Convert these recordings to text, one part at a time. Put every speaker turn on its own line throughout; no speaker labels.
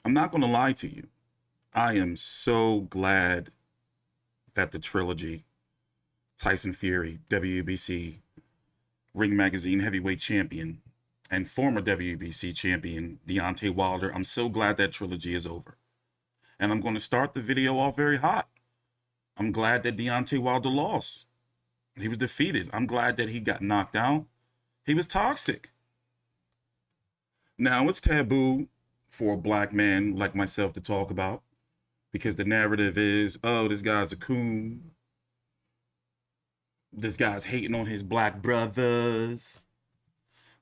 I'm not going to lie to you. I am so glad that the trilogy, Tyson Fury, WBC Ring Magazine heavyweight champion, and former WBC champion Deontay Wilder, I'm so glad that trilogy is over. And I'm going to start the video off very hot. I'm glad that Deontay Wilder lost. He was defeated. I'm glad that he got knocked out. He was toxic. Now, it's taboo for a black man like myself to talk about because the narrative is, oh, this guy's a coon. This guy's hating on his black brothers.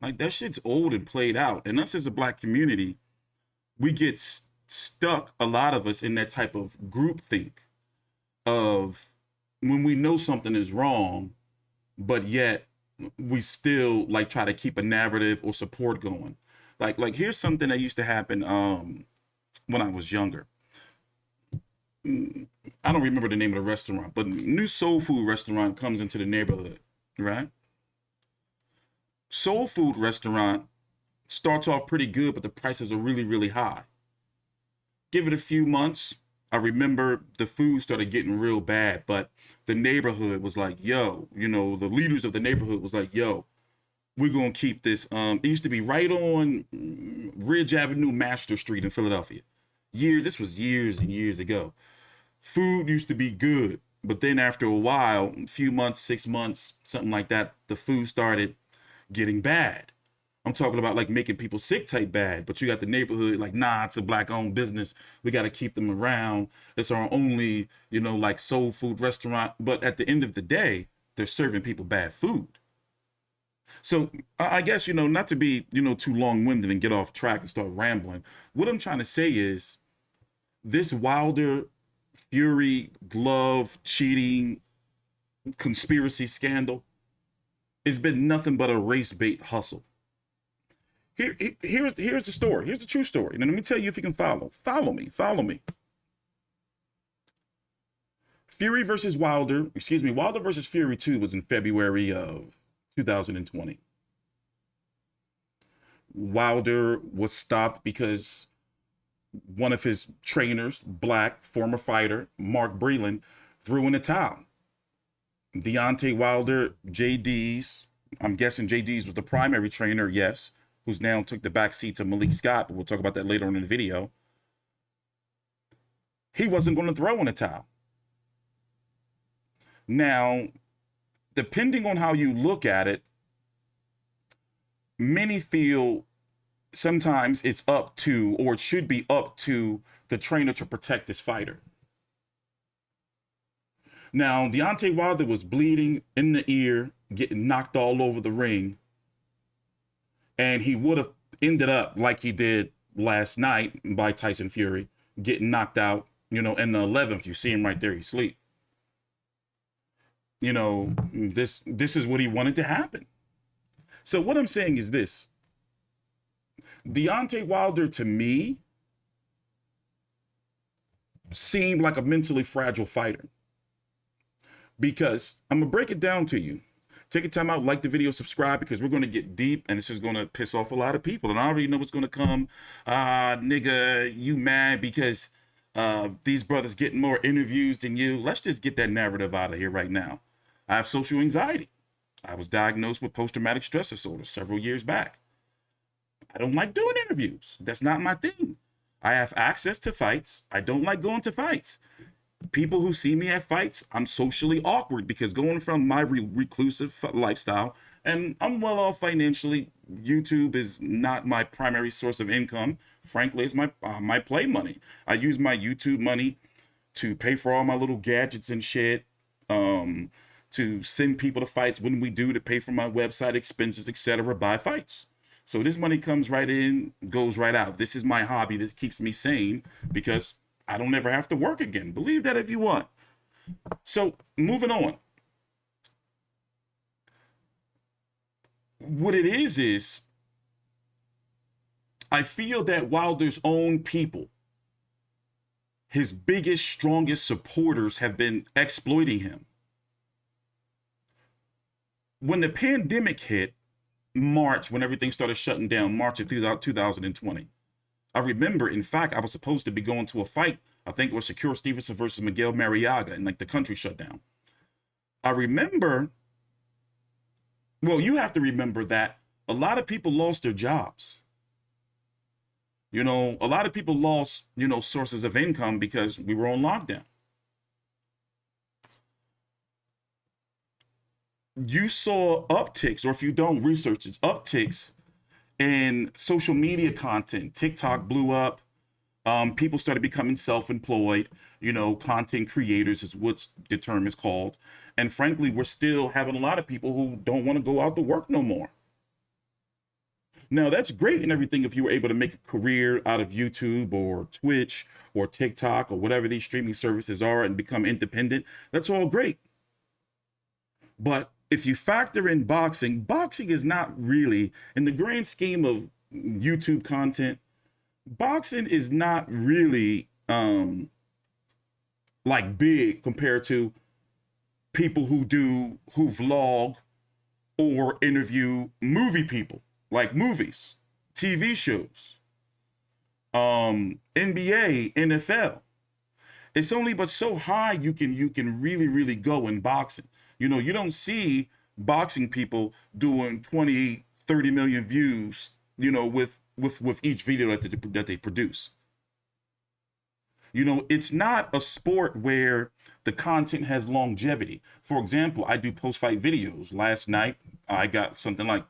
Like, that shit's old and played out. And us as a black community, we get stuck, a lot of us, in that type of groupthink of when we know something is wrong, but yet we still like try to keep a narrative or support going. Like here's something that used to happen when I was younger. I don't remember the name of the restaurant, but new soul food restaurant comes into the neighborhood, right? Soul food restaurant starts off pretty good, but the prices are really, really high. Give it a few months. I remember the food started getting real bad, but the neighborhood was like, yo, the leaders of the neighborhood was like, yo, we're going to keep this. It used to be right on Ridge Avenue, Master Street in Philadelphia. This was years and years ago. Food used to be good, but then after a while, a few months, 6 months, something like that, the food started getting bad. I'm talking about like making people sick type bad, but you got the neighborhood like, nah, it's a black owned business. We got to keep them around. It's our only, like soul food restaurant. But at the end of the day, they're serving people bad food. So I guess, not to be, too long winded and get off track and start rambling. What I'm trying to say is this Wilder Fury glove cheating conspiracy scandal has been nothing but a race bait hustle. Here's the story. Here's the true story. And let me tell you if you can follow. Follow me. Fury versus Wilder, Wilder versus Fury 2 was in February of 2020. Wilder was stopped because one of his trainers, black former fighter, Mark Breland, threw in the towel. Deontay Wilder, JD's, I'm guessing JD's was the primary trainer, yes, who's now took the back seat to Malik Scott, but we'll talk about that later on in the video. He wasn't going to throw in the towel. Now, depending on how you look at it, many feel sometimes it's up to, or it should be up to, the trainer to protect his fighter. Now, Deontay Wilder was bleeding in the ear, getting knocked all over the ring, and he would have ended up like he did last night by Tyson Fury, getting knocked out, in the 11th. You see him right there, he's asleep. This is what he wanted to happen. So what I'm saying is this. Deontay Wilder, to me, seemed like a mentally fragile fighter. Because I'm going to break it down to you. Take a time out, like the video, subscribe, because we're going to get deep, and this is going to piss off a lot of people. And I already know what's going to come. Nigga, you mad because these brothers getting more interviews than you. Let's just get that narrative out of here right now. I have social anxiety. I was diagnosed with post-traumatic stress disorder several years back. I don't like doing interviews. That's not my thing. I have access to fights. I don't like going to fights. People who see me at fights, I'm socially awkward because going from my reclusive lifestyle, and I'm well off financially. YouTube is not my primary source of income. Frankly, it's my play money. I use my YouTube money to pay for all my little gadgets and shit, to send people to fights when we do, to pay for my website expenses, etc., buy fights. So this money comes right in, goes right out. This is my hobby. This keeps me sane because I don't ever have to work again. Believe that if you want. So moving on. What it is I feel that Wilder's own people, his biggest, strongest supporters, have been exploiting him. When the pandemic hit, March, when everything started shutting down, March of 2020, I remember, in fact, I was supposed to be going to a fight. I think it was Shakur Stevenson versus Miguel Mariaga, and like the country shut down. I remember, well, you have to remember that a lot of people lost their jobs. You know, a lot of people lost, you know, sources of income because we were on lockdown. You saw upticks, or if you don't research it, upticks in social media content. TikTok blew up. People started becoming self-employed. You know, content creators is what the term is called. And frankly, we're still having a lot of people who don't want to go out to work no more. Now, that's great and everything if you were able to make a career out of YouTube or Twitch or TikTok or whatever these streaming services are and become independent. That's all great. But if you factor in boxing, boxing is not really, in the grand scheme of YouTube content, boxing is not really like big compared to people who vlog or interview movie people, like movies, TV shows, NBA, NFL. It's only but so high you can really go in boxing. You know, you don't see boxing people doing 20, 30 million views, you know, with each video that they produce. You know, it's not a sport where the content has longevity. For example, I do post-fight videos. Last night, I got something like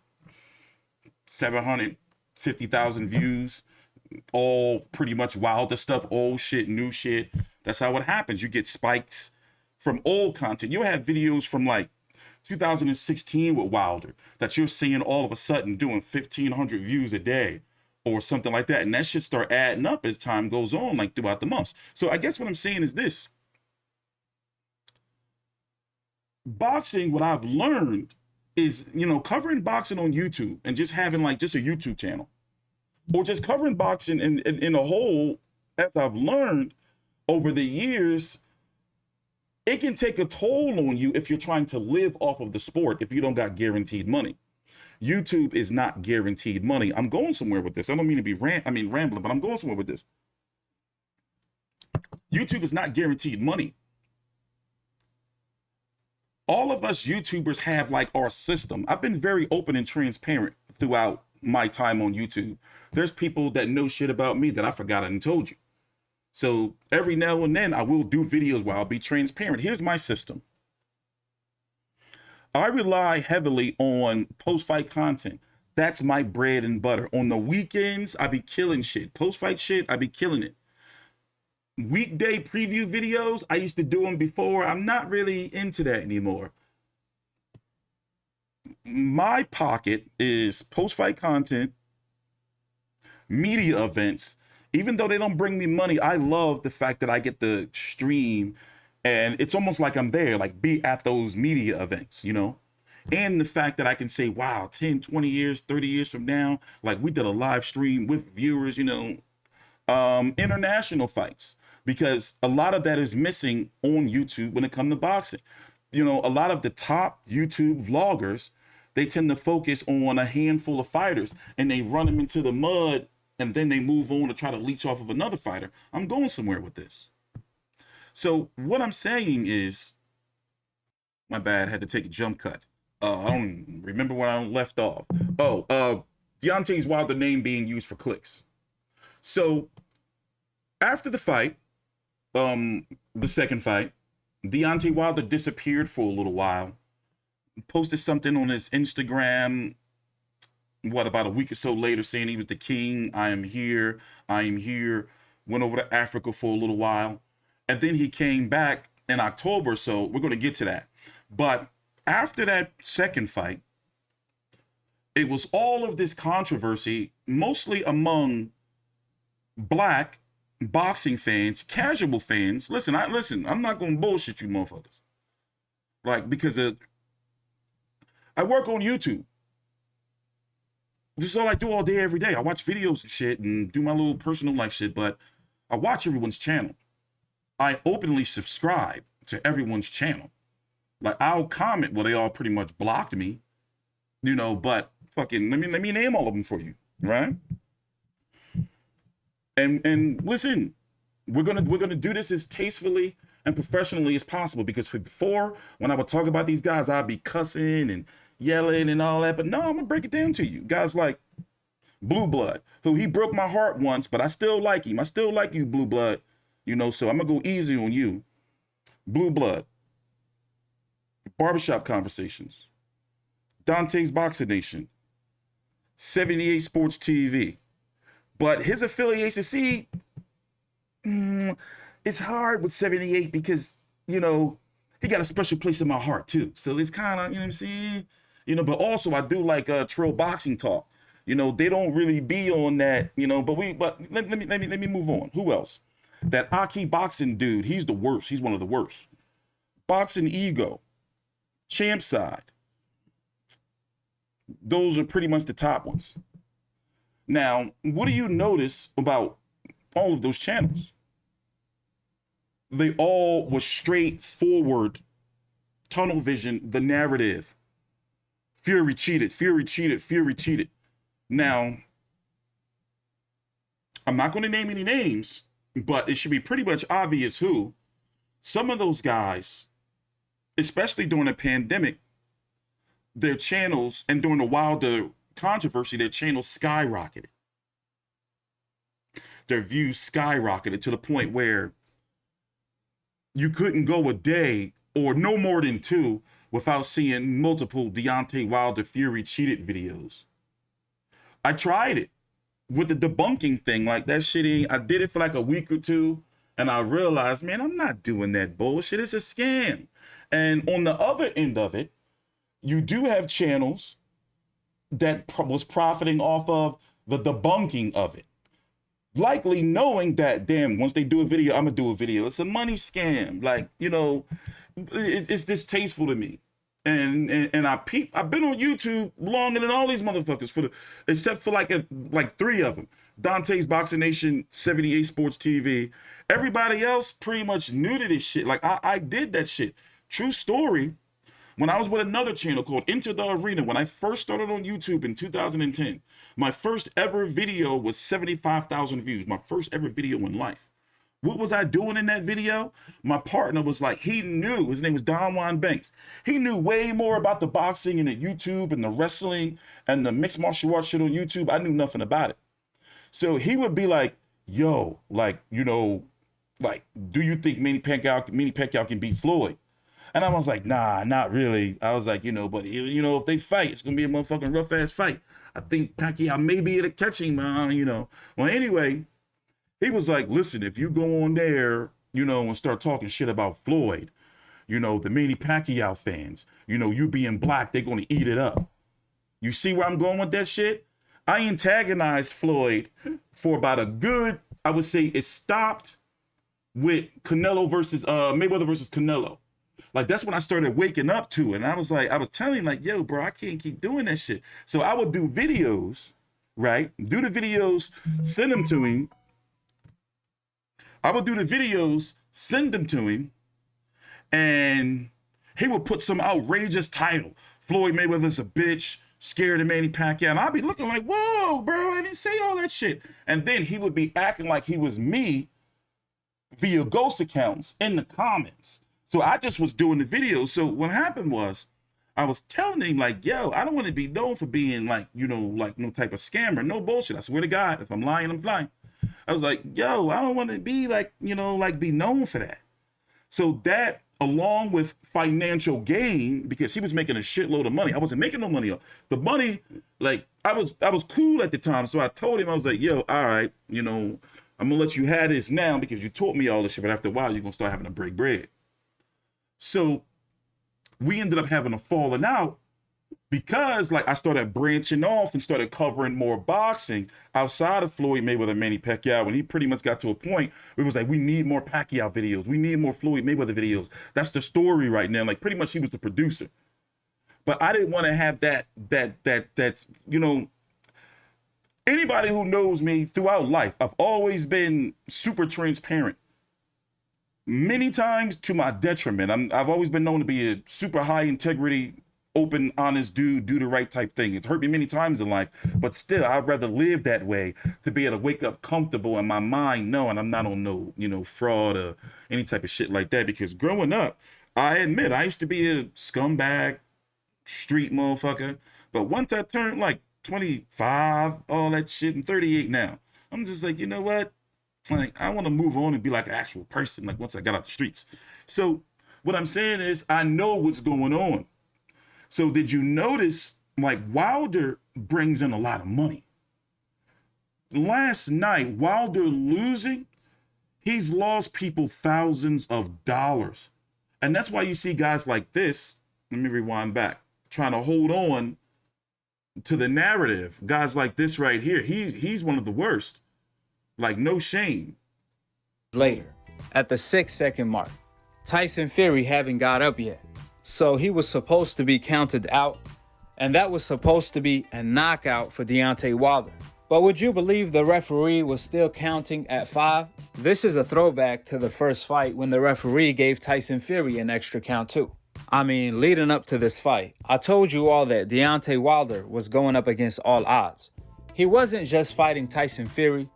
750,000 views, all pretty much Wilder stuff, old shit, new shit. That's how it happens. You get spikes from old content. You'll have videos from like 2016 with Wilder that you're seeing all of a sudden doing 1,500 views a day or something like that. And that should start adding up as time goes on, like throughout the months. So I guess what I'm saying is this. Boxing, what I've learned is, you know, covering boxing on YouTube and just having like just a YouTube channel or just covering boxing in a whole, as I've learned over the years, it can take a toll on you if you're trying to live off of the sport if you don't got guaranteed money. YouTube is not guaranteed money. I'm going somewhere with this. I don't mean to be rambling, but I'm going somewhere with this. YouTube is not guaranteed money. All of us YouTubers have like our system. I've been very open and transparent throughout my time on YouTube. There's people that know shit about me that I forgot and told you. So every now and then I will do videos where I'll be transparent. Here's my system. I rely heavily on post-fight content. That's my bread and butter. On the weekends, I be killing shit. Post-fight shit, I be killing it. Weekday preview videos, I used to do them before. I'm not really into that anymore. My pocket is post-fight content, media events. Even though they don't bring me money, I love the fact that I get to stream and it's almost like I'm there, like be at those media events, you know? And the fact that I can say, wow, 10, 20 years, 30 years from now, like we did a live stream with viewers, you know, international fights, because a lot of that is missing on YouTube when it comes to boxing. You know, a lot of the top YouTube vloggers, they tend to focus on a handful of fighters and they run them into the mud and then they move on to try to leech off of another fighter. I'm going somewhere with this. So what I'm saying is, my bad, I had to take a jump cut. I don't remember when I left off. Deontay Wilder name being used for clicks. So after the fight, the second fight, Deontay Wilder disappeared for a little while. Posted something on his Instagram, about a week or so later, saying he was the king. I am here. Went over to Africa for a little while. And then he came back in October. So we're going to get to that. But after that second fight, it was all of this controversy, mostly among black boxing fans, casual fans. Listen, I'm not going to bullshit you motherfuckers. Like, because I work on YouTube. This is all I do all day, every day. I watch videos and shit and do my little personal life shit, but I watch everyone's channel. I openly subscribe to everyone's channel. Like, I'll comment, well, they all pretty much blocked me, you know, but fucking, let me name all of them for you, right? And listen, we're gonna do this as tastefully and professionally as possible, because before, when I would talk about these guys, I'd be cussing and yelling and all that. But no, I'm gonna break it down to you. Guys like Blue Blood, who he broke my heart once, but I still like him. I still like you, Blue Blood. You know, so I'm gonna go easy on you. Blue Blood. Barbershop Conversations. Dante's Boxing Nation. 78 Sports TV. But his affiliation, see, it's hard with 78 because, you know, he got a special place in my heart too. So it's kind of, you know what I'm saying? You know, but also I do like Trill Boxing Talk. You know, they don't really be on that, you know, but let me move on. Who else? That Aki Boxing dude, he's the worst. He's one of the worst. Boxing Ego. Champ Side. Those are pretty much the top ones. Now, what do you notice about all of those channels? They all were straightforward, tunnel vision, the narrative. Fury cheated, Fury cheated, Fury cheated. Now, I'm not going to name any names, but it should be pretty much obvious who. Some of those guys, especially during the pandemic, their channels, and during the Wilder controversy, their channels skyrocketed. Their views skyrocketed to the point where you couldn't go a day or no more than two without seeing multiple Deontay Wilder Fury cheated videos. I tried it with the debunking thing. Like, that shit, I did it for like a week or two, and I realized, man, I'm not doing that bullshit. It's a scam. And on the other end of it, you do have channels that was profiting off of the debunking of it. Likely knowing that, damn, once they do a video, I'm gonna do a video. It's a money scam. Like, you know, it's distasteful to me. And I've been on YouTube longer than all these motherfuckers, except for like three of them. Dante's Boxing Nation, 78 Sports TV. Everybody else pretty much new to this shit. Like, I did that shit. True story. When I was with another channel called Into the Arena, when I first started on YouTube in 2010, my first ever video was 75,000 views. My first ever video in life. What was I doing in that video? My partner was like, he knew, his name was Don Juan Banks. He knew way more about the boxing and the YouTube and the wrestling and the mixed martial arts shit on YouTube. I knew nothing about it. So he would be like, yo, like, you know, like, do you think Manny Pacquiao can beat Floyd? And I was like, nah, not really. I was like, you know, but, you know, if they fight, it's going to be a motherfucking rough ass fight. I think Pacquiao may be able to catch him, you know. Well, anyway, he was like, listen, if you go on there, you know, and start talking shit about Floyd, you know, the Manny Pacquiao fans, you know, you being black, they're going to eat it up. You see where I'm going with that shit? I antagonized Floyd for about a good, I would say it stopped with Canelo versus, Mayweather versus Canelo. Like, that's when I started waking up to it. And I was like, I was telling him, like, yo, bro, I can't keep doing that shit. So I would do videos, right? Do the videos, send them to him. I would do the videos, send them to him, and he would put some outrageous title. Floyd Mayweather's a bitch, scared of Manny Pacquiao. And I'd be looking like, whoa, bro, I didn't say all that shit. And then he would be acting like he was me via ghost accounts in the comments. So I just was doing the video. So what happened was, I was telling him, like, yo, I don't want to be known for being like, you know, like no type of scammer. No bullshit. I swear to God, if I'm lying, I'm lying. I was like, yo, I don't want to be like, you know, like be known for that. So that, along with financial gain, because he was making a shitload of money. I wasn't making no money. The money, like, I was cool at the time. So I told him, I was like, yo, all right, you know, I'm gonna let you have this now because you taught me all this shit, but after a while, you're gonna start having to break bread. So we ended up having a falling out because, like, I started branching off and started covering more boxing outside of Floyd Mayweather, Manny Pacquiao, and he pretty much got to a point where it was like, we need more Pacquiao videos. We need more Floyd Mayweather videos. That's the story right now. Like, pretty much he was the producer. But I didn't want to have that's, you know, anybody who knows me throughout life, I've always been super transparent. Many times to my detriment. I've always been known to be a super high integrity, open, honest dude, do the right type thing. It's hurt me many times in life, but still, I'd rather live that way to be able to wake up comfortable in my mind knowing I'm not on no, fraud or any type of shit like that. Because growing up, I admit, I used to be a scumbag, street motherfucker. But once I turned like 25, all that shit, and 38 now, I'm just like, you know what? Like, I want to move on and be like an actual person, like once I got out the streets. So what I'm saying is, I know what's going on. So did you notice, like, Wilder brings in a lot of money? Last night, Wilder losing, he's lost people thousands of dollars. And that's why you see guys like this, let me rewind back, trying to hold on to the narrative. Guys like this right here, he's one of the worst. Like, no shame.
Later, at the 6-second mark, Tyson Fury haven't got up yet. So he was supposed to be counted out, and that was supposed to be a knockout for Deontay Wilder. But would you believe the referee was still counting at 5? This is a throwback to the first fight when the referee gave Tyson Fury an extra count too. I mean, leading up to this fight, I told you all that Deontay Wilder was going up against all odds. He wasn't just fighting Tyson Fury,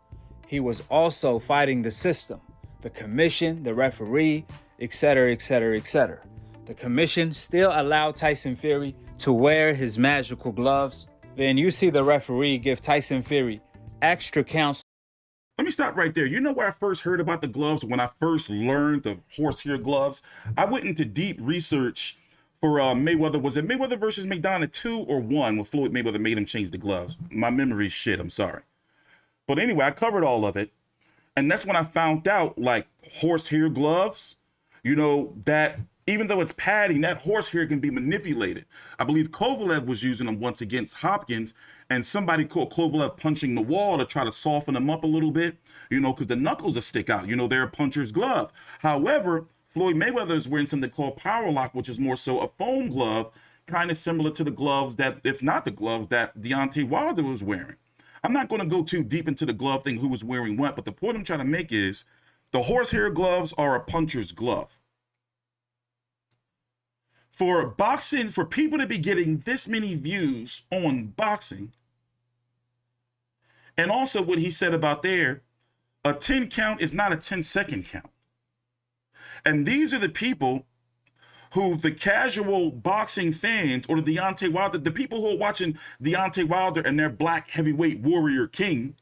he was also fighting the system, the commission, the referee, etc., etc., etc. The commission still allowed Tyson Fury to wear his magical gloves. Then you see the referee give Tyson Fury extra counts.
Let me stop right there. You know where I first heard about the gloves? When I first learned the horsehair gloves, I went into deep research for Mayweather. Was it Mayweather versus McDonald 2 or 1 when Floyd Mayweather made him change the gloves? My memory's shit, I'm sorry. But anyway, I covered all of it. And that's when I found out, like, horsehair gloves, that even though it's padding, that horsehair can be manipulated. I believe Kovalev was using them once against Hopkins, and somebody called Kovalev punching the wall to try to soften them up a little bit, because the knuckles will stick out. They're a puncher's glove. However, Floyd Mayweather is wearing something called Power Lock, which is more so a foam glove, kind of similar to the gloves that, if not the gloves that Deontay Wilder was wearing. I'm not going to go too deep into the glove thing, who was wearing what, but the point I'm trying to make is the horsehair gloves are a puncher's glove. For boxing, for people to be getting this many views on boxing, and also what he said about there, a 10 count is not a 10-second count. And these are the people who the casual boxing fans, or the Deontay Wilder, the people who are watching Deontay Wilder and their black heavyweight warrior king,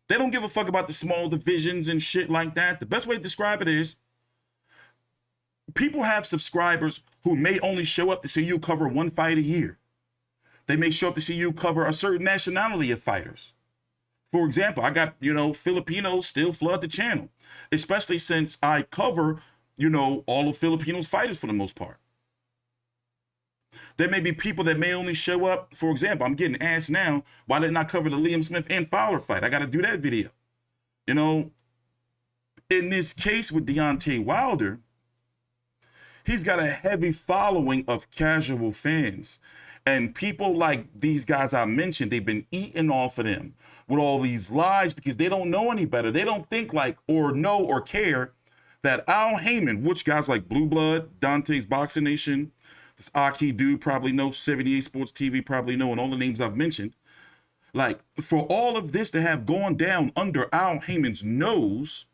they don't give a fuck about the small divisions and shit like that. The best way to describe it is, people have subscribers who may only show up to see you cover one fight a year. They may show up to see you cover a certain nationality of fighters. For example, I got, Filipinos still flood the channel, especially since I cover, all of Filipinos fighters for the most part. There may be people that may only show up, for example, I'm getting asked now, why didn't I cover the Liam Smith and Fowler fight? I got to do that video. In this case with Deontay Wilder, he's got a heavy following of casual fans. And people like these guys I mentioned, they've been eating off of them with all these lies because they don't know any better. They don't think like, or know or care that Al Heyman, which guys like Blue Blood, Dante's Boxing Nation, this Aki dude probably know, 78 Sports TV probably know, and all the names I've mentioned. Like, for all of this to have gone down under Al Heyman's nose,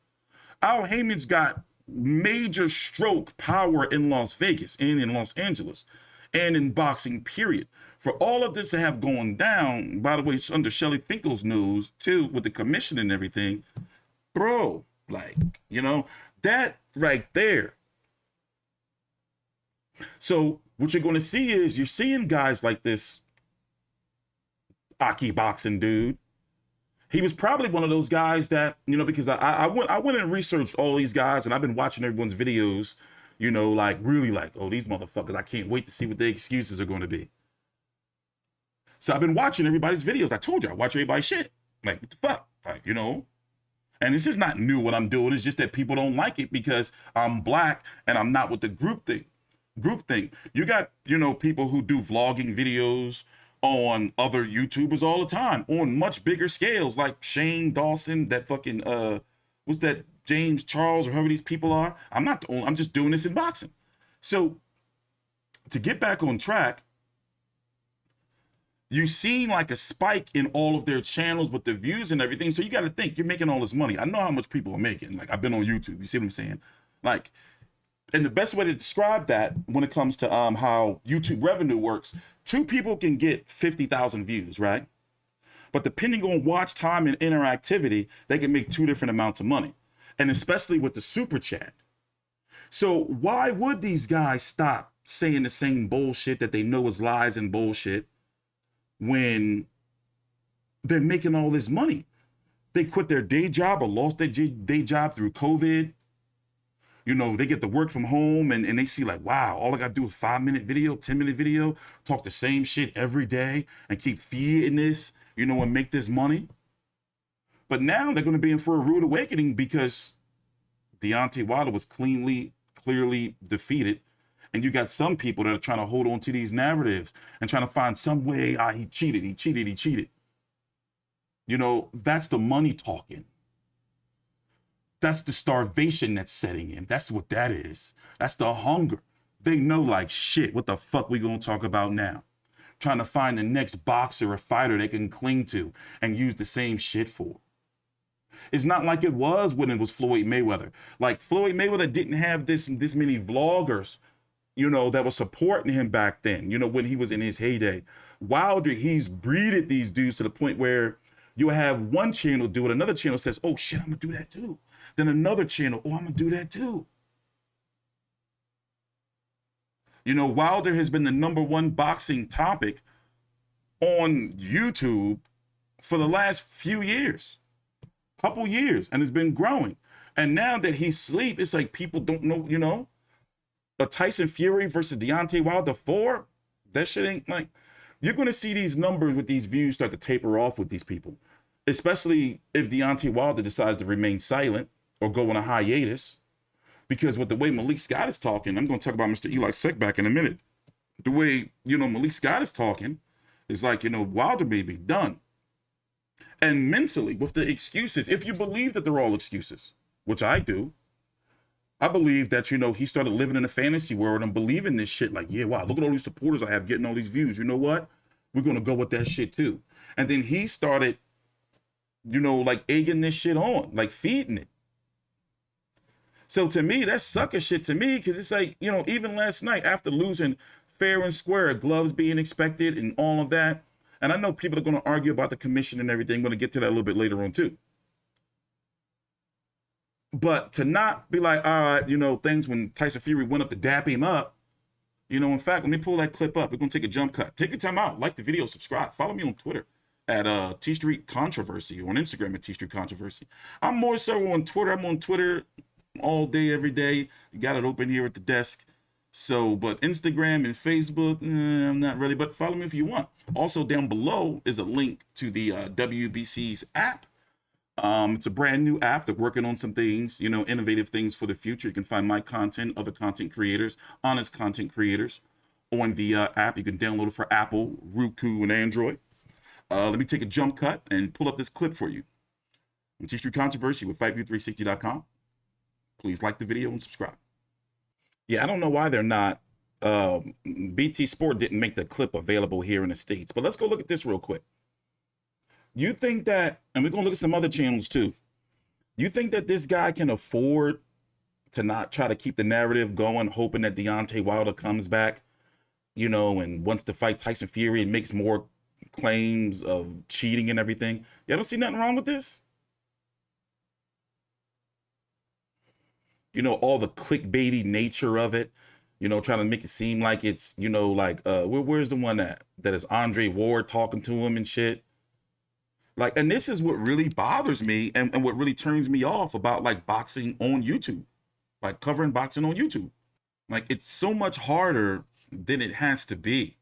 Al Heyman's got major stroke power in Las Vegas and in Los Angeles and in boxing, period. For all of this to have gone down, by the way, it's under Shelly Finkel's nose too, with the commission and everything, bro, like, that right there. So what you're going to see is you're seeing guys like this Aki boxing dude. He was probably one of those guys that, because I went and researched all these guys, and I've been watching everyone's videos, like really like, oh, these motherfuckers, I can't wait to see what their excuses are going to be. So I've been watching everybody's videos. I told you, I watch everybody's shit. Like, what the fuck? Like, And this is not new what I'm doing. It's just that people don't like it because I'm black and I'm not with the group thing. You got, people who do vlogging videos on other YouTubers all the time on much bigger scales, like Shane Dawson, that fucking, what's that, James Charles, or whoever these people are. I'm not the only, I'm just doing this in boxing. So to get back on track, you've seen like a spike in all of their channels with the views and everything. So you got to think, you're making all this money. I know how much people are making. Like, I've been on YouTube. You see what I'm saying? Like, and the best way to describe that when it comes to how YouTube revenue works, two people can get 50,000 views, right? But depending on watch time and interactivity, they can make two different amounts of money. And especially with the super chat. So why would these guys stop saying the same bullshit that they know is lies and bullshit when they're making all this money? They quit their day job or lost their day job through COVID. You know, they get to work from home and they see like, wow, all I got to do is 5-minute video, 10-minute video, talk the same shit every day and keep feeding this, you know, and make this money. But now they're going to be in for a rude awakening because Deontay Wilder was clearly defeated. And you got some people that are trying to hold on to these narratives and trying to find some way, he cheated. You know, that's the money talking. That's the starvation that's setting in. That's what that is. That's the hunger. They know like, shit, what the fuck we gonna talk about now? Trying to find the next boxer or fighter they can cling to and use the same shit for. It's not like it was when it was Floyd Mayweather. Like, Floyd Mayweather didn't have this many vloggers, you know, that were supporting him back then, you know, when he was in his heyday. Wilder, he's breeded these dudes to the point where you'll have one channel do it, another channel says, oh shit, I'm gonna do that too. Then another channel, oh, I'm gonna do that too. You know, Wilder has been the #1 boxing topic on YouTube for the last few years, couple years, and it's been growing. And now that he's asleep, it's like people don't know, you know, a Tyson Fury versus Deontay Wilder 4, that shit ain't like, you're gonna see these numbers with these views start to taper off with these people, especially if Deontay Wilder decides to remain silent or go on a hiatus. Because with the way Malik Scott is talking, I'm going to talk about Mr. Eli Sekback in a minute. The way, you know, Malik Scott is talking is like, you know, Wilder may be done. And mentally, with the excuses, if you believe that they're all excuses, which I do, I believe that, you know, he started living in a fantasy world and believing this shit like, yeah, wow, look at all these supporters I have getting all these views. You know what? We're going to go with that shit too. And then he started, you know, like egging this shit on, like feeding it. So to me, that's sucker shit to me, because it's like, you know, even last night after losing fair and square, gloves being expected and all of that. And I know people are going to argue about the commission and everything. I'm going to get to that a little bit later on too. But to not be like, all right, you know, things when Tyson Fury went up to dap him up, you know, in fact, let me pull that clip up. We're going to take a jump cut. Take your time out. Like the video, subscribe. Follow me on Twitter at T Street Controversy, or on Instagram at T Street Controversy. I'm more so on Twitter. I'm on Twitter all day, every day. You got it open here at the desk. So, but Instagram and Facebook, I'm not really, but follow me if you want. Also down below is a link to the WBC's app. It's a brand new app. They're working on some things, you know, innovative things for the future. You can find my content, other content creators, honest content creators on the app. You can download it for Apple, Roku, and Android. Let me take a jump cut and pull up this clip for you. I'm T Street Controversy with FightView360.com. Please like the video and subscribe. Yeah, I don't know why they're not. BT Sport didn't make the clip available here in the States. But let's go look at this real quick. You think that, and we're going to look at some other channels too. You think that this guy can afford to not try to keep the narrative going, hoping that Deontay Wilder comes back, you know, and wants to fight Tyson Fury and makes more claims of cheating and everything? Y'all don't see nothing wrong with this? You know, all the clickbaity nature of it, you know, trying to make it seem like it's, you know, like, where's the one that is Andre Ward talking to him and shit? Like, and this is what really bothers me and what really turns me off about like boxing on YouTube, like covering boxing on YouTube. Like, it's so much harder than it has to be.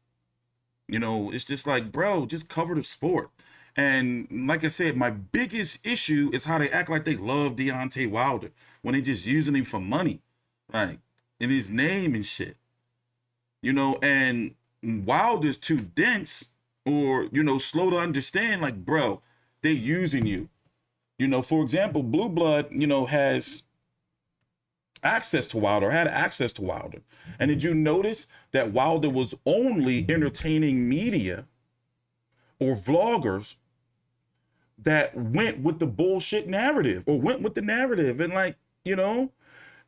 You know, it's just like, bro, just cover the sport. And like I said, my biggest issue is how they act like they love Deontay Wilder when they just using him for money, like in his name and shit. You know, and Wilder's too dense or, you know, slow to understand, like, bro, they're using you. You know, for example, Blue Blood, you know, has access to Wilder, had access to Wilder. And did you notice that Wilder was only entertaining media or vloggers that went with the bullshit narrative or went with the narrative and like, you know,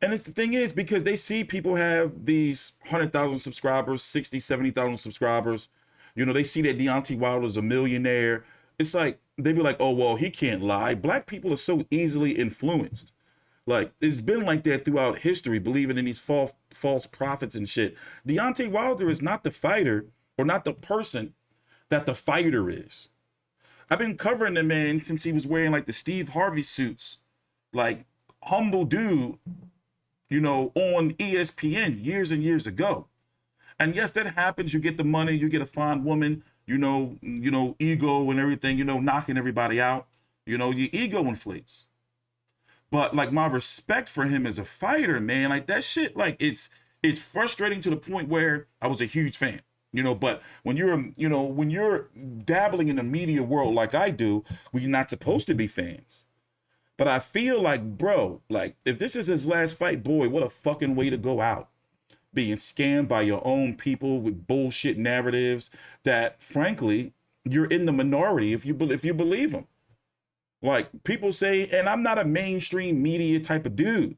and it's the thing is because they see people have these 100,000 subscribers, 60, 70,000 subscribers. You know, they see that Deontay Wilder's a millionaire. It's like, they be like, oh, well, he can't lie. Black people are so easily influenced. Like, it's been like that throughout history, believing in these false prophets and shit. Deontay Wilder is not the fighter or not the person that the fighter is. I've been covering the man since he was wearing like the Steve Harvey suits, like humble dude, you know, on ESPN years and years ago. And yes, that happens. You get the money, you get a fine woman, you know, ego and everything, you know, knocking everybody out, you know, your ego inflates. But like my respect for him as a fighter, man, like that shit, like it's frustrating to the point where I was a huge fan. You know, but when you're dabbling in the media world like I do, we're not supposed to be fans. But I feel like, bro, like if this is his last fight, boy, what a fucking way to go out. Being scammed by your own people with bullshit narratives that, frankly, you're in the minority if you believe them. Like people say, and I'm not a mainstream media type of dude.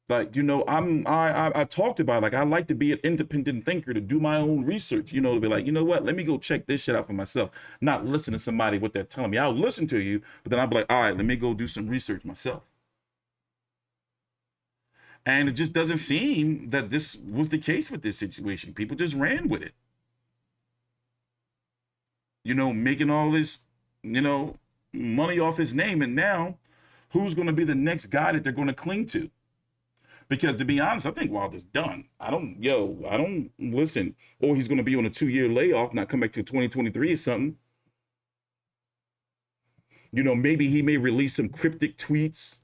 Like, you know, I talked about, like, I like to be an independent thinker, to do my own research, you know, to be like, you know what, let me go check this shit out for myself, not listen to somebody what they're telling me. I'll listen to you, but then I'll be like, all right, let me go do some research myself. And it just doesn't seem that this was the case with this situation. People just ran with it. You know, making all this, you know, money off his name. And now who's going to be the next guy that they're going to cling to? Because to be honest, I think Wilder's done. I don't listen. Or he's going to be on a 2-year layoff, not come back to 2023 or something. You know, maybe he may release some cryptic tweets,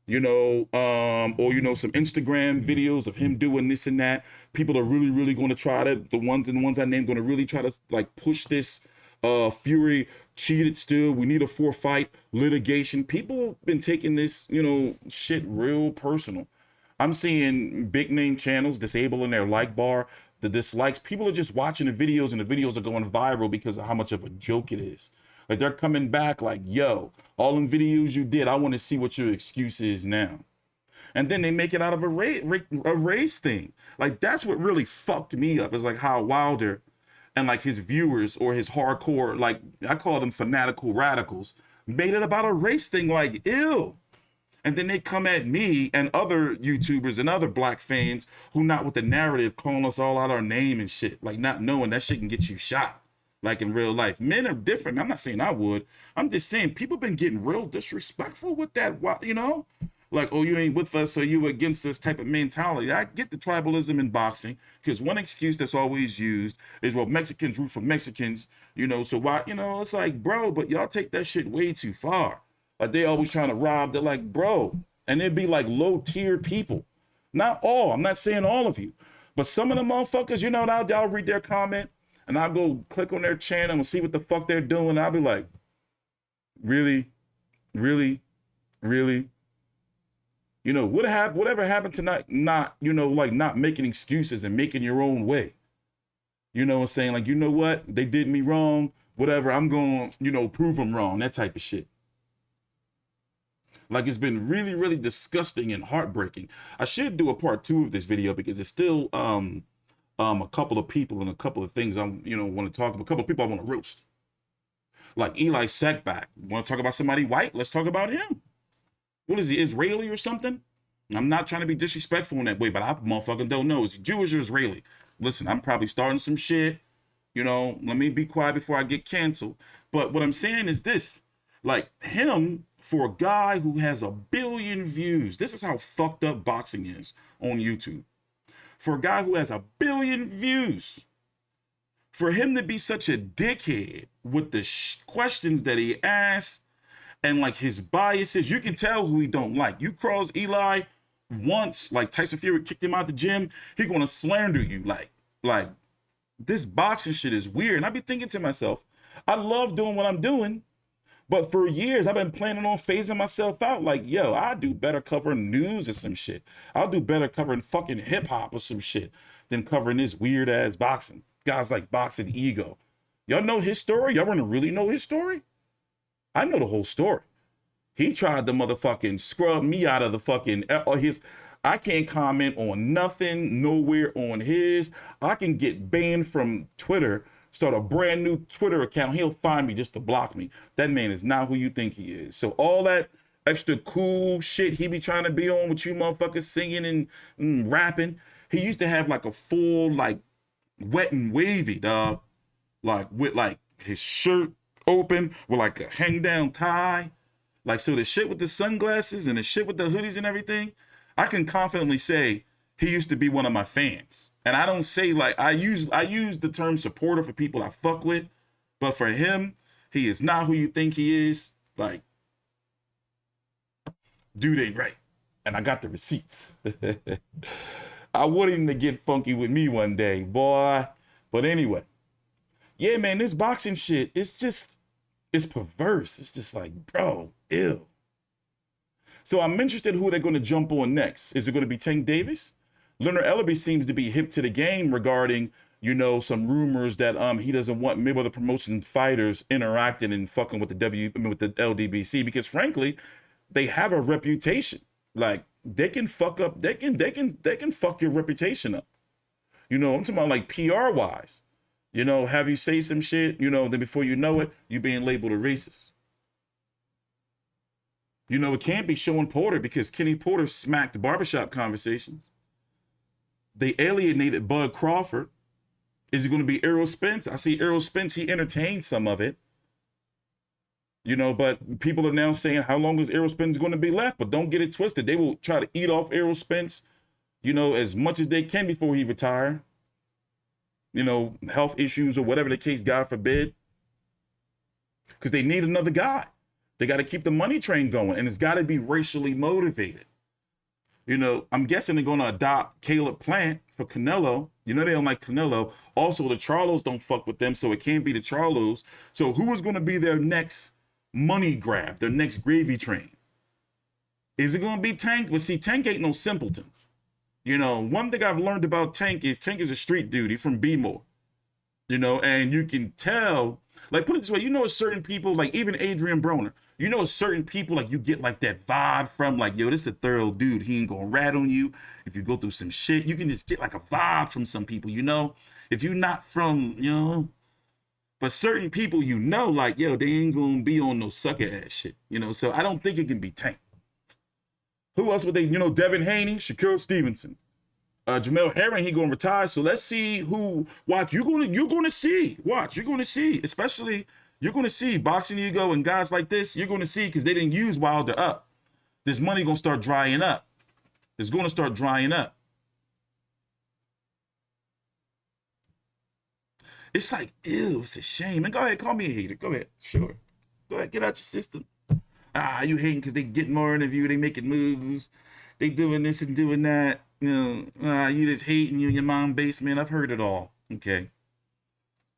you know, or, you know, some Instagram videos of him doing this and that. People are really, really going to try to, the ones I named, going to really try to like push this Fury cheated still. We need a 4-fight litigation. People have been taking this, you know, shit real personal. I'm seeing big name channels disabling their like bar, the dislikes. People are just watching the videos and the videos are going viral because of how much of a joke it is. Like they're coming back like, yo, all them videos you did, I want to see what your excuse is now. And then they make it out of a race thing. Like that's what really fucked me up, is like how Wilder and like his viewers or his hardcore, like I call them fanatical radicals, made it about a race thing, like ew. And then they come at me and other YouTubers and other black fans who not with the narrative, calling us all out our name and shit, like not knowing that shit can get you shot. Like in real life, men are different. I'm not saying I would. I'm just saying people been getting real disrespectful with that, you know? Like, oh, you ain't with us, so you against us type of mentality. I get the tribalism in boxing, because one excuse that's always used is, well, Mexicans root for Mexicans, you know, so why, you know, it's like, bro, but y'all take that shit way too far. Like, they always trying to rob, they're like, bro, and it'd be like low-tier people. Not all, I'm not saying all of you, but some of the motherfuckers, you know, I'll read their comment, and I'll go click on their channel and see what the fuck they're doing, and I'll be like, really? Really? Really? You know, whatever happened to not, you know, like not making excuses and making your own way. You know what I'm saying? Like, you know what? They did me wrong. Whatever. I'm going to, you know, prove them wrong. That type of shit. Like, it's been really, really disgusting and heartbreaking. I should do a part 2 of this video because it's still a couple of people and a couple of things I'm, you know, want to talk about. A couple of people I want to roast. Like Eli Sackback. Want to talk about somebody white? Let's talk about him. What is he, Israeli or something? I'm not trying to be disrespectful in that way, but I motherfucking don't know. Is he Jewish or Israeli? Listen, I'm probably starting some shit. You know, let me be quiet before I get canceled. But what I'm saying is this. Like, him, for a guy who has 1 billion views, this is how fucked up boxing is on YouTube. For a guy who has 1 billion views, for him to be such a dickhead with the questions that he asks, and like his biases, you can tell who he don't like. You cross Eli once, like Tyson Fury kicked him out the gym, he gonna slander you. Like this boxing shit is weird. And I be thinking to myself, I love doing what I'm doing, but for years I've been planning on phasing myself out. Like, yo, I do better covering news or some shit. I'll do better covering fucking hip hop or some shit than covering this weird ass boxing. Guys like Boxing Ego. Y'all know his story? Y'all want to really know his story? I know the whole story. He tried to motherfucking scrub me out of the fucking his. I can't comment on nothing, nowhere on his. I can get banned from Twitter, start a brand new Twitter account. He'll find me just to block me. That man is not who you think he is. So all that extra cool shit he be trying to be on with you motherfuckers singing and rapping. He used to have like a full, like, wet and wavy, dog. Like, with like his shirt open with like a hang down tie. Like, so the shit with the sunglasses and the shit with the hoodies and everything, I can confidently say he used to be one of my fans. And I don't say, like, I use the term supporter for people I fuck with, but for him, he is not who you think he is. Like, dude ain't right. And I got the receipts. I want him to get funky with me one day, boy. But anyway, yeah, man, this boxing shit, it's perverse. It's just like, bro, ew. So I'm interested who they're going to jump on next. Is it going to be Tank Davis? Leonard Ellerbe seems to be hip to the game regarding, you know, some rumors that he doesn't want Mayweather promotion fighters interacting and fucking with the LDBC, because frankly, they have a reputation. Like, they can fuck up, they can fuck your reputation up. You know, I'm talking about like PR wise. You know, have you say some shit, you know, then before you know it, you being labeled a racist. You know, it can't be Sean Porter because Kenny Porter smacked barbershop conversations. They alienated Bud Crawford. Is it going to be Errol Spence? I see Errol Spence, he entertained some of it. You know, but people are now saying, how long is Errol Spence going to be left? But don't get it twisted. They will try to eat off Errol Spence, you know, as much as they can before he retire. You know, health issues or whatever the case, God forbid. Because they need another guy. They got to keep the money train going, and it's got to be racially motivated. You know, I'm guessing they're going to adopt Caleb Plant for Canelo. You know, they don't like Canelo. Also, the Charlos don't fuck with them, so it can't be the Charlos. So who is going to be their next money grab, their next gravy train? Is it going to be Tank? But see, Tank ain't no simpleton. You know, one thing I've learned about Tank is a street dude. He's from B-more. You know, and you can tell, like, put it this way, you know, certain people, like even Adrian Broner, you know, certain people, like, you get like that vibe from, like, yo, this is a thorough dude. He ain't gonna rat on you. If you go through some shit, you can just get like a vibe from some people, you know, if you're not from, you know, but certain people, you know, like, yo, they ain't gonna be on no sucker ass shit, you know, so I don't think it can be Tank. Who else would they, you know, Devin Haney, Shakur Stevenson. Jamel Herring, he gonna retire. So let's see who. Watch, you're gonna see. Watch, you're gonna see. Especially, you're gonna see Boxing Ego and guys like this. You're gonna see because they didn't use Wilder up. This money gonna start drying up. It's gonna start drying up. It's like, ew, it's a shame. And go ahead, call me a hater. Go ahead, sure. Go ahead, get out your system. You hating because they get more interview. They making moves. They doing this and doing that. You know, you just hating you in your mom's basement. I've heard it all. Okay.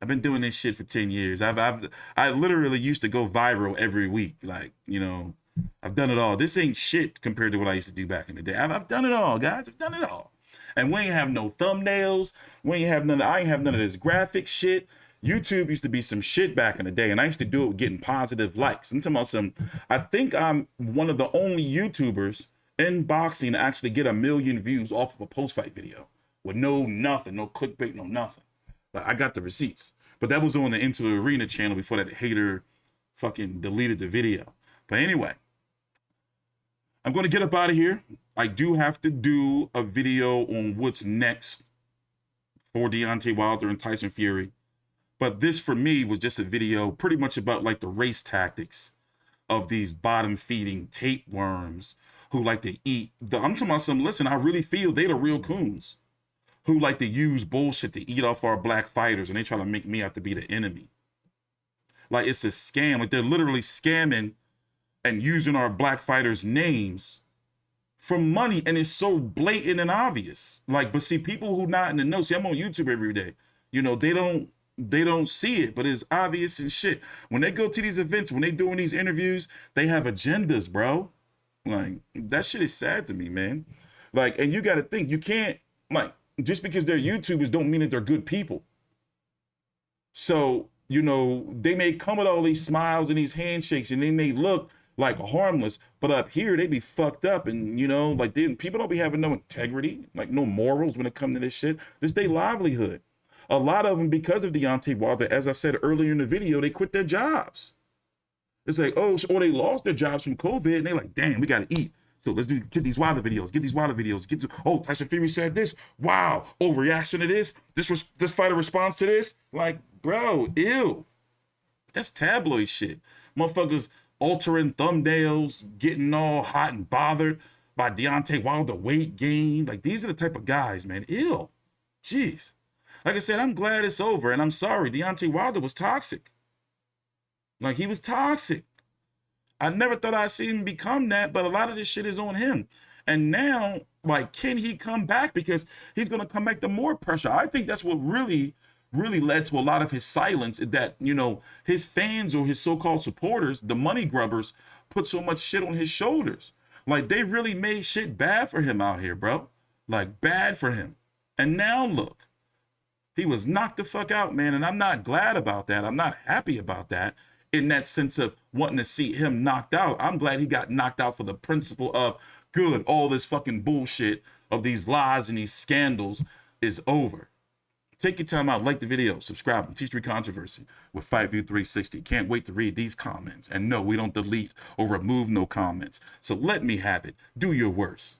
I've been doing this shit for 10 years. I literally used to go viral every week. Like, you know, I've done it all. This ain't shit compared to what I used to do back in the day. I've done it all, guys. I've done it all. And we ain't have no thumbnails. I ain't have none of this graphic shit. YouTube used to be some shit back in the day, and I used to do it with getting positive likes. I'm talking about I think I'm one of the only YouTubers in boxing to actually get 1 million views off of a post-fight video with nothing, no clickbait, no nothing. But I got the receipts. But that was on the Into the Arena channel before that hater fucking deleted the video. But anyway, I'm going to get up out of here. I do have to do a video on what's next for Deontay Wilder and Tyson Fury. But this, for me, was just a video pretty much about like the race tactics of these bottom-feeding tapeworms who like to eat. I'm talking about listen, I really feel they the real coons who like to use bullshit to eat off our black fighters, and they try to make me out to be the enemy. Like, it's a scam. Like, they're literally scamming and using our black fighters' names for money, and it's so blatant and obvious. Like, but see, people who not in the know, see, I'm on YouTube every day. You know, they don't see it, but it's obvious and shit. When they go to these events, when they doing these interviews, they have agendas, bro. Like, that shit is sad to me, man. Like, and you got to think, you can't, like, just because they're YouTubers don't mean that they're good people. So you know, they may come with all these smiles and these handshakes and they may look like harmless, but up here they be fucked up. And, you know, like people don't be having no integrity, like no morals when it comes to this shit. This their livelihood. A lot of them, because of Deontay Wilder, as I said earlier in the video, they quit their jobs. It's like, oh, or they lost their jobs from COVID and they're like, damn, we got to eat. So get these Wilder videos, oh, Tyson Fury said this. Wow. Oh, reaction to this. This fighter responds to this. Like, bro, ew. That's tabloid shit. Motherfuckers altering thumbnails, getting all hot and bothered by Deontay Wilder weight gain. Like, these are the type of guys, man. Ew. Jeez. Like I said, I'm glad it's over, and I'm sorry. Deontay Wilder was toxic. Like, he was toxic. I never thought I'd see him become that, but a lot of this shit is on him. And now, like, can he come back? Because he's going to come back to more pressure. I think that's what really led to a lot of his silence, that, you know, his fans or his so-called supporters, the money grubbers, put so much shit on his shoulders. Like, they really made shit bad for him out here, bro. Like, bad for him. And now look. He was knocked the fuck out, man, and I'm not glad about that. I'm not happy about that in that sense of wanting to see him knocked out. I'm glad he got knocked out for the principle of, good, all this fucking bullshit of these lies and these scandals is over. Take your time out, like the video, subscribe, and teach controversy with Fight View 360. Can't wait to read these comments. And no, we don't delete or remove no comments. So let me have it. Do your worst.